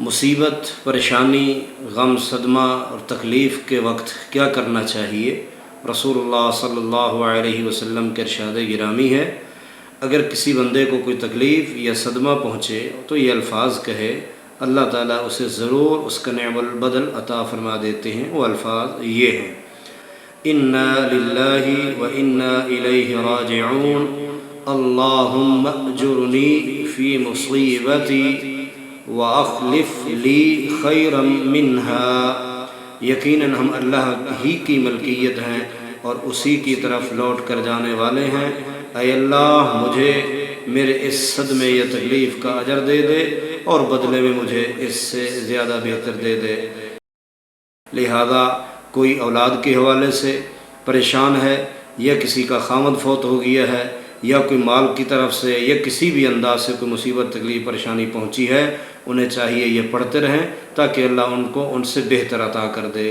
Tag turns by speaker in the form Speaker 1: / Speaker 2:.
Speaker 1: मुसीबत, परेशानी, गम, सदमा और तकलीफ़ के वक्त क्या करना चाहिए। रसूलुल्लाह सल्लल्लाहु अलैहि वसल्लम के इरशाद गिरामी है, अगर किसी बंदे को कोई तकलीफ़ या सदमा पहुँचे तो ये अल्फाज कहे, अल्लाह ताला उसे ज़रूर उसका नेमल बदल अता फ़रमा देते हैं। वो अल्फाज ये हैं, इन्ना लिल्लाहि व इन्ना इलैहि राजिऊन, अल्लाहुम्मा अजुरनी फ़ी मुसीबती व अख़लिफ़ ली खैरम मिन्हा। यकीनन हम अल्लाह ही की मलकियत हैं और उसी की तरफ लौट कर जाने वाले हैं। ऐ अल्लाह, मुझे मेरे इस सदमे या तकलीफ़ का अजर दे दे और बदले में मुझे इससे ज़्यादा बेहतर दे दे। लिहाजा कोई औलाद के हवाले से परेशान है, या किसी का खामद फौत हो गया है, या कोई माल की तरफ से या किसी भी अंदाज से कोई मुसीबत, तकलीफ़, परेशानी पहुंची है, उन्हें चाहिए ये पढ़ते रहें ताकि अल्लाह उनको उनसे बेहतर अता कर दे।